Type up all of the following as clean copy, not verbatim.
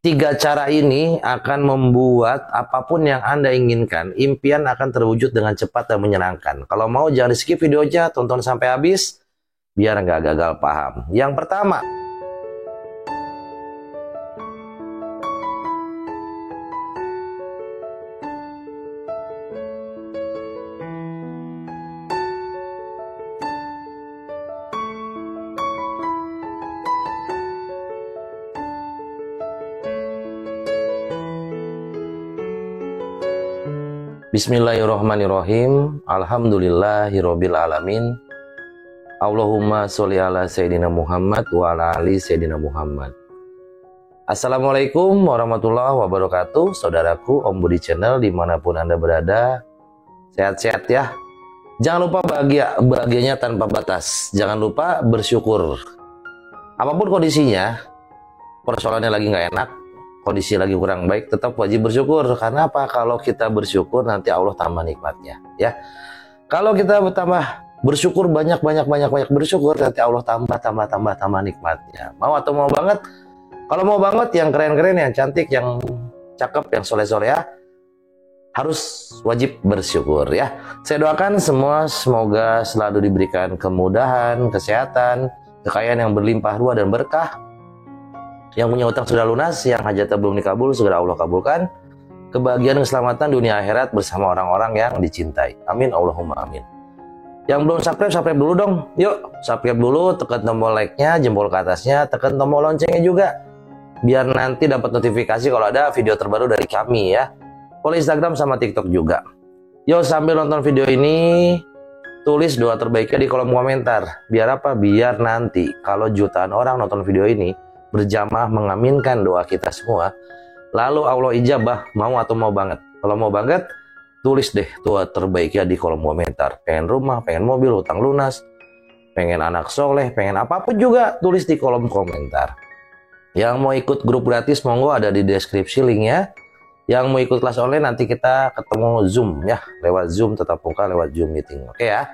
Tiga cara ini akan membuat apapun yang Anda inginkan, impian akan terwujud dengan cepat dan menyenangkan. Kalau mau jangan di skip videonya, tonton sampai habis, biar nggak gagal paham. Yang pertama, Bismillahirrahmanirrahim. Alhamdulillahirabbil alamin. Allahumma sholli ala sayyidina Muhammad wa ala ali sayyidina Muhammad. Assalamualaikum warahmatullahi wabarakatuh. Saudaraku Om Budi Channel dimanapun Anda berada, sehat-sehat ya. Jangan lupa bahagianya tanpa batas. Jangan lupa bersyukur. Apapun kondisinya, persoalannya lagi nggak enak, kondisi lagi kurang baik, tetap wajib bersyukur. Karena apa? Kalau kita bersyukur, nanti Allah tambah nikmatnya, ya. Kalau kita bertambah bersyukur, banyak bersyukur, nanti Allah tambah nikmatnya. Mau atau mau banget? Kalau mau banget, yang keren-keren, yang cantik, yang cakep, yang soleh-soleh ya, harus wajib bersyukur ya. Saya doakan semua semoga selalu diberikan kemudahan, kesehatan, kekayaan yang berlimpah ruah dan berkah. Yang punya utang sudah lunas, yang hajatnya belum dikabul, segera Allah kabulkan. Kebahagiaan dan keselamatan dunia akhirat bersama orang-orang yang dicintai. Amin, Allahumma amin. Yang belum subscribe dulu dong. Yuk, subscribe dulu, tekan tombol like-nya, jempol ke atasnya, tekan tombol loncengnya juga. Biar nanti dapat notifikasi kalau ada video terbaru dari kami ya. Follow Instagram sama TikTok juga. Yuk, sambil nonton video ini, tulis doa terbaiknya di kolom komentar. Biar apa? Biar nanti kalau jutaan orang nonton video ini, berjamaah mengaminkan doa kita semua, lalu Allah ijabah, mau atau mau banget. Kalau mau banget, tulis deh doa terbaiknya di kolom komentar. Pengen rumah, pengen mobil, hutang lunas, pengen anak soleh, pengen apapun juga, tulis di kolom komentar. Yang mau ikut grup gratis, monggo ada di deskripsi linknya. Yang mau ikut kelas online, nanti kita ketemu Zoom ya, lewat Zoom, tetap muka lewat Zoom meeting. Oke ya,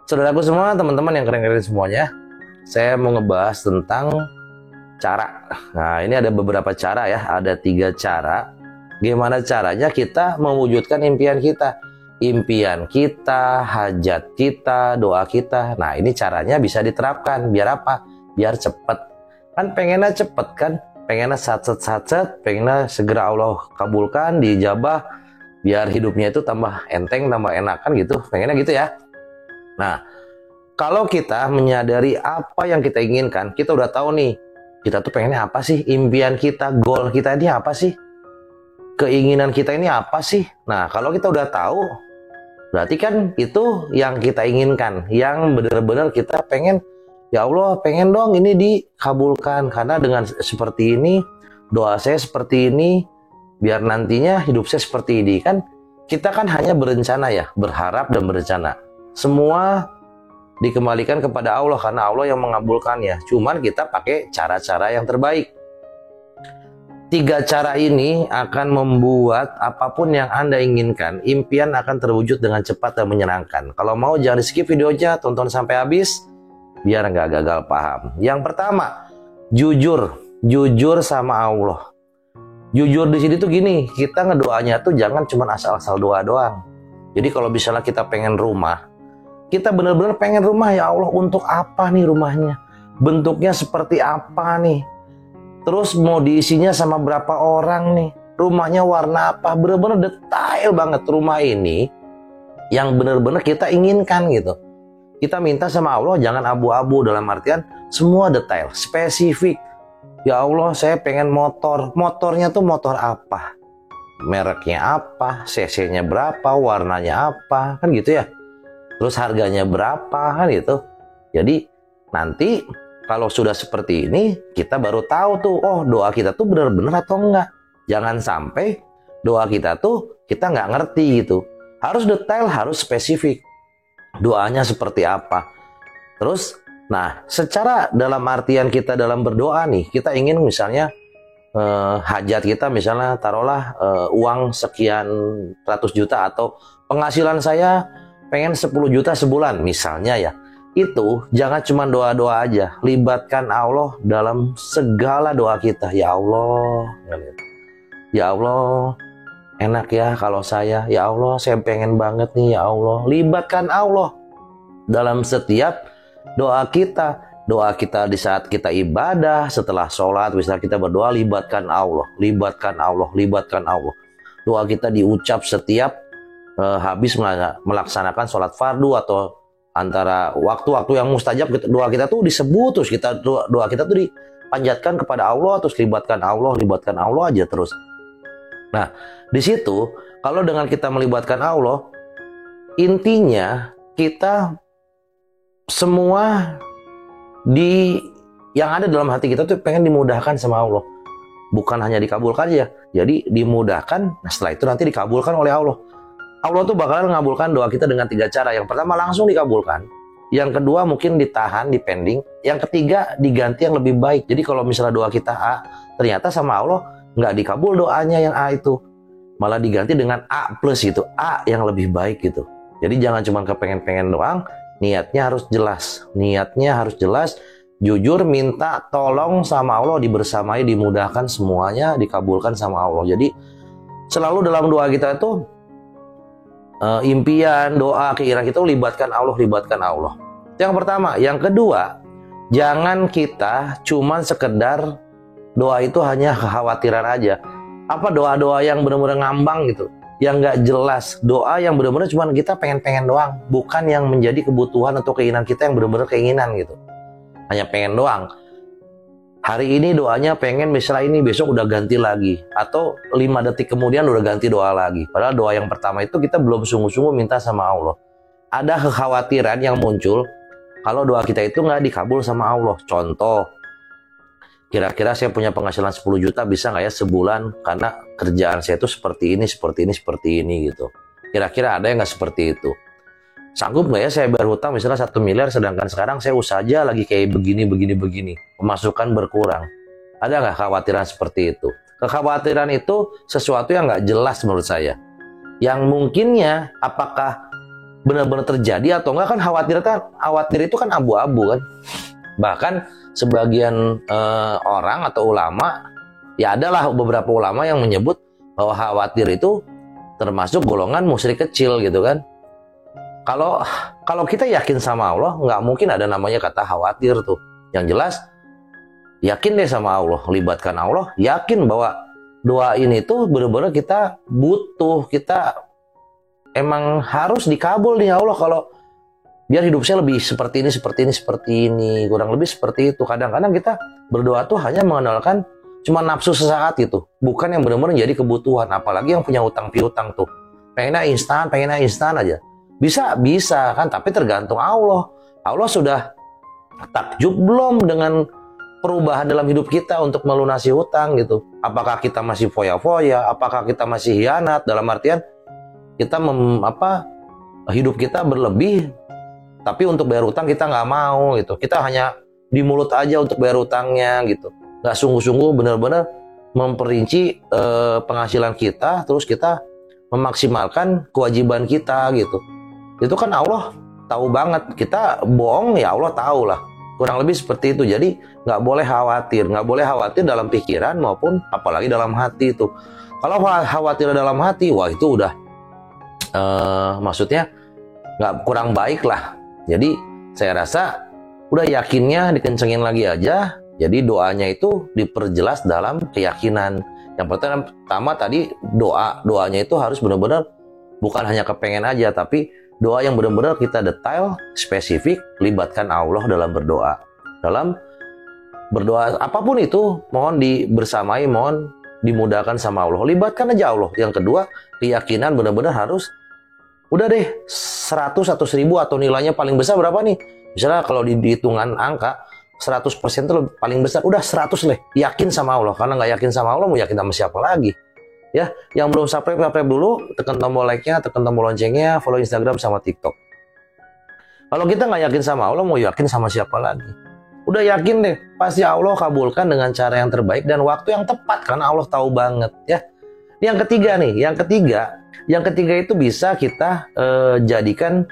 saudaraku semua, teman-teman yang keren-keren semuanya, saya mau ngebahas tentang cara. Nah, ini ada beberapa cara ya, ada 3 cara. Gimana caranya kita mewujudkan impian kita? Impian kita, hajat kita, doa kita. Nah, ini caranya bisa diterapkan. Biar apa? Biar cepet. Kan pengennya cepet kan? Pengennya satset, pengennya segera Allah kabulkan, diijabah. Biar hidupnya itu tambah enteng, tambah enak kan gitu. Pengennya gitu ya. Nah, kalau kita menyadari apa yang kita inginkan, kita udah tahu nih, kita tuh pengennya apa sih? Impian kita, goal kita ini apa sih? Keinginan kita ini apa sih? Nah, kalau kita udah tahu, berarti kan itu yang kita inginkan, yang benar-benar kita pengen, ya Allah, pengen dong ini dikabulkan. Karena dengan seperti ini, doa saya seperti ini, biar nantinya hidup saya seperti ini. Kan kita kan hanya berencana ya, berharap dan berencana. Semua dikembalikan kepada Allah karena Allah yang mengabulkannya. Cuman kita pakai cara-cara yang terbaik. 3 cara ini akan membuat apapun yang Anda inginkan, impian akan terwujud dengan cepat dan menyenangkan. Kalau mau jangan di skip videonya, tonton sampai habis, biar nggak gagal paham. Yang pertama, jujur sama Allah. Jujur di sini tuh gini, kita ngedoanya tuh jangan cuma asal-asal doa doang. Jadi kalau misalnya kita pengen rumah, kita benar-benar pengen rumah, ya Allah, untuk apa nih rumahnya? Bentuknya seperti apa nih? Terus mau diisinya sama berapa orang nih? Rumahnya warna apa? Benar-benar detail banget rumah ini yang benar-benar kita inginkan gitu. Kita minta sama Allah jangan abu-abu, dalam artian semua detail, spesifik. Ya Allah, saya pengen motor. Motornya tuh motor apa? Mereknya apa? CC-nya berapa? Warnanya apa? Kan gitu ya. Terus harganya berapa kan gitu. Jadi nanti kalau sudah seperti ini, kita baru tahu tuh, oh doa kita tuh benar-benar atau enggak. Jangan sampai doa kita tuh kita nggak ngerti gitu. Harus detail, harus spesifik. Doanya seperti apa. Terus, nah secara dalam artian kita dalam berdoa nih, kita ingin misalnya hajat kita misalnya taruhlah uang sekian ratus juta atau penghasilan saya pengen 10 juta sebulan misalnya ya. itu jangan cuma doa-doa aja, libatkan Allah dalam segala doa kita. Ya Allah, ya Allah, enak ya kalau ya Allah, saya pengen banget nih ya Allah. Libatkan Allah dalam setiap doa kita. Doa kita di saat kita ibadah, setelah sholat, misalnya kita berdoa, libatkan Allah, libatkan Allah, libatkan Allah. Doa kita diucap setiap habis melaksanakan sholat fardu atau antara waktu-waktu yang mustajab, doa kita tuh disebut terus, doa kita tuh dipanjatkan kepada Allah, terus libatkan Allah aja terus. Nah, di situ kalau dengan kita melibatkan Allah, intinya kita semua yang ada dalam hati kita tuh pengen dimudahkan sama Allah. Bukan hanya dikabulkan ya, jadi dimudahkan. Nah, setelah itu nanti dikabulkan oleh Allah. Allah tuh bakalan mengabulkan doa kita dengan 3 cara. Yang pertama langsung dikabulkan. Yang kedua mungkin ditahan, dipending. Yang ketiga diganti yang lebih baik. Jadi kalau misalnya doa kita A, ternyata sama Allah nggak dikabul doanya yang A itu. Malah diganti dengan A plus gitu. A yang lebih baik gitu. Jadi jangan cuma kepengen-pengen doang. Niatnya harus jelas. Niatnya harus jelas. Jujur minta tolong sama Allah, dibersamai, dimudahkan semuanya, dikabulkan sama Allah. Jadi selalu dalam doa kita itu impian, doa, keinginan kita libatkan Allah, libatkan Allah. Yang pertama. Yang kedua, jangan kita cuman sekedar doa itu hanya kekhawatiran aja. Apa doa-doa yang benar-benar ngambang gitu, yang nggak jelas. Doa yang benar-benar cuman kita pengen-pengen doang, bukan yang menjadi kebutuhan atau keinginan kita yang benar-benar keinginan gitu. Hanya pengen doang. Hari ini doanya pengen misalnya ini, besok udah ganti lagi. Atau 5 detik kemudian udah ganti doa lagi. Padahal doa yang pertama itu kita belum sungguh-sungguh minta sama Allah. Ada kekhawatiran yang muncul kalau doa kita itu nggak dikabul sama Allah. Contoh, kira-kira saya punya penghasilan 10 juta bisa nggak ya sebulan? Karena kerjaan saya itu seperti ini gitu. Kira-kira ada yang nggak seperti itu? Sanggup nggak ya saya bayar hutang misalnya 1 miliar, sedangkan sekarang saya usaha aja lagi kayak begini. Pemasukan berkurang. Ada nggak kekhawatiran seperti itu? Kekhawatiran itu sesuatu yang nggak jelas menurut saya. Yang mungkinnya apakah benar-benar terjadi atau nggak, kan khawatir itu kan abu-abu kan. Bahkan sebagian orang atau ulama, ya adalah beberapa ulama yang menyebut bahwa khawatir itu termasuk golongan musyrik kecil gitu kan. Kalau kita yakin sama Allah, nggak mungkin ada namanya kata khawatir tuh. Yang jelas, yakin deh sama Allah, libatkan Allah, yakin bahwa doa ini tuh benar-benar kita butuh, kita emang harus dikabul nih ya Allah, kalau biar hidup saya lebih seperti ini, kurang lebih seperti itu. Kadang-kadang kita berdoa tuh hanya mengandalkan cuma nafsu sesaat gitu, bukan yang benar-benar jadi kebutuhan. Apalagi yang punya utang piutang tuh, pengennya instan aja. Bisa kan, tapi tergantung Allah. Allah sudah takjub belum dengan perubahan dalam hidup kita untuk melunasi hutang gitu? Apakah kita masih foya-foya? Apakah kita masih hianat? Dalam artian kita hidup kita berlebih, tapi untuk bayar hutang kita nggak mau gitu. Kita hanya di mulut aja untuk bayar hutangnya gitu. Nggak sungguh-sungguh benar-benar memperinci penghasilan kita, terus kita memaksimalkan kewajiban kita gitu. Itu kan Allah tahu banget. Kita bohong ya Allah tahu lah. Kurang lebih seperti itu. Jadi nggak boleh khawatir dalam pikiran maupun apalagi dalam hati itu. Kalau khawatir dalam hati, wah itu udah maksudnya nggak kurang baik lah. Jadi saya rasa udah yakinnya dikencengin lagi aja. Jadi doanya itu diperjelas dalam keyakinan. Yang pertama tadi doanya itu harus benar-benar bukan hanya kepengen aja, tapi doa yang benar-benar kita detail, spesifik, libatkan Allah dalam berdoa. Dalam berdoa apapun itu, mohon dibersamai, mohon dimudahkan sama Allah. Libatkan aja Allah. Yang kedua, keyakinan benar-benar harus, udah deh 100 atau 1000 atau nilainya paling besar berapa nih? Misalnya kalau di hitungan angka, 100% itu paling besar, udah 100 deh. Yakin sama Allah. Karena nggak yakin sama Allah, mau yakin sama siapa lagi? Ya, yang belum subscribe dulu, tekan tombol like-nya, tekan tombol loncengnya, follow Instagram sama TikTok. Kalau kita nggak yakin sama Allah, mau yakin sama siapa lagi? Udah yakin deh, pasti Allah kabulkan dengan cara yang terbaik dan waktu yang tepat, karena Allah tahu banget ya. Yang ketiga itu bisa kita jadikan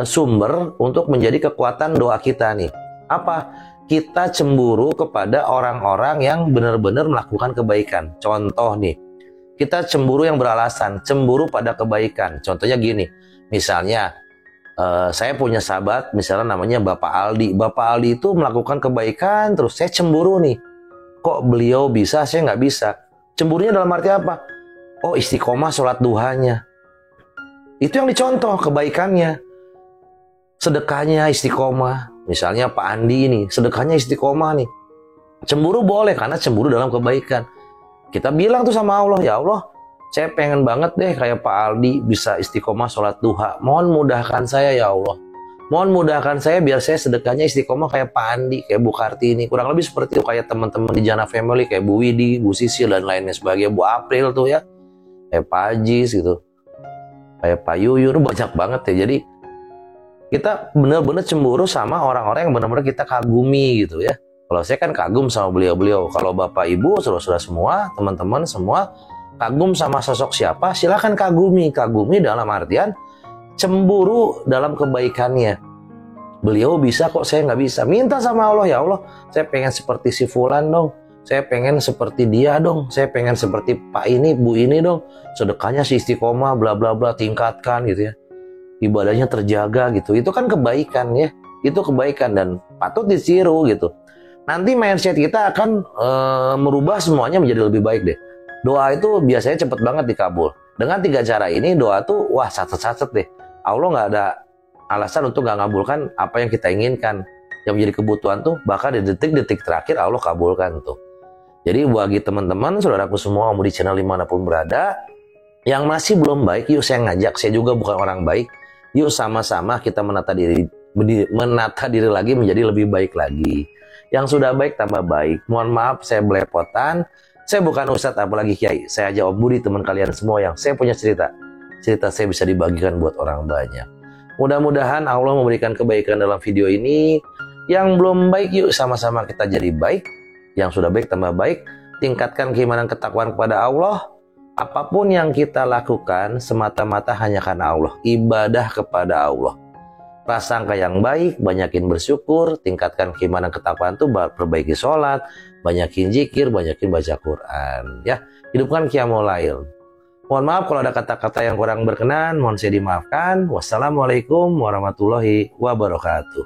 sumber untuk menjadi kekuatan doa kita nih. Apa? Kita cemburu kepada orang-orang yang benar-benar melakukan kebaikan. Contoh nih, kita cemburu yang beralasan, cemburu pada kebaikan. Contohnya gini, misalnya saya punya sahabat, misalnya namanya Bapak Aldi. Bapak Aldi itu melakukan kebaikan, terus saya cemburu nih. Kok beliau bisa, saya nggak bisa? Cemburunya dalam arti apa? Oh, istiqomah sholat duhanya. Itu yang dicontoh kebaikannya. Sedekahnya istiqomah. Misalnya Pak Andi ini, sedekahnya istiqomah nih. Cemburu boleh karena cemburu dalam kebaikan. Kita bilang tuh sama Allah, ya Allah, saya pengen banget deh kayak Pak Aldi bisa istiqomah sholat duha. Mohon mudahkan saya ya Allah. Mohon mudahkan saya biar saya sedekahnya istiqomah kayak Pak Andi, kayak Bu Kartini. Kurang lebih seperti itu, kayak teman-teman di Jana Family, kayak Bu Widi, Bu Sisil, dan lainnya sebagainya. Bu April tuh ya. Kayak Pak Ajis gitu. Kayak Pak Yuyun, banyak banget ya. Jadi kita benar-benar cemburu sama orang-orang yang benar-benar kita kagumi gitu ya. Kalau saya kan kagum sama beliau-beliau. Kalau Bapak Ibu, saudara-saudara semua, teman-teman semua kagum sama sosok siapa, silakan kagumi. Kagumi dalam artian cemburu dalam kebaikannya. Beliau bisa kok, saya nggak bisa. Minta sama Allah, ya Allah, saya pengen seperti si Fulan dong. Saya pengen seperti dia dong. Saya pengen seperti Pak ini, Bu ini dong. Sedekahnya si istiqomah, bla bla bla, tingkatkan gitu ya. Ibadahnya terjaga gitu. Itu kan kebaikan ya. Itu kebaikan dan patut ditiru gitu. Nanti mindset kita akan merubah semuanya menjadi lebih baik deh. Doa itu biasanya cepet banget dikabul. Dengan 3 cara ini doa tuh wah satet-satet deh. Allah nggak ada alasan untuk nggak ngabulkan apa yang kita inginkan. Yang menjadi kebutuhan tuh bahkan di detik-detik terakhir Allah kabulkan tuh. Jadi bagi teman-teman, saudaraku semua mau di channel dimanapun berada, yang masih belum baik, yuk saya ngajak. Saya juga bukan orang baik. Yuk sama-sama kita menata diri lagi menjadi lebih baik lagi. Yang sudah baik tambah baik. Mohon maaf saya belepotan. Saya bukan ustadz apalagi kiai. Saya aja Om Budi, teman kalian semua yang saya punya cerita. Cerita saya bisa dibagikan buat orang banyak. Mudah-mudahan Allah memberikan kebaikan dalam video ini. Yang belum baik yuk sama-sama kita jadi baik. Yang sudah baik tambah baik. Tingkatkan keimanan ketakwaan kepada Allah. Apapun yang kita lakukan semata-mata hanya karena Allah. Ibadah kepada Allah. Prasangka yang baik, banyakin bersyukur, tingkatkan keimanan ketakwaan itu, perbaiki sholat, banyakin zikir, banyakin baca Quran. Ya, hidupkan qiyamul lail. Mohon maaf kalau ada kata-kata yang kurang berkenan, mohon saya dimaafkan. Wassalamualaikum warahmatullahi wabarakatuh.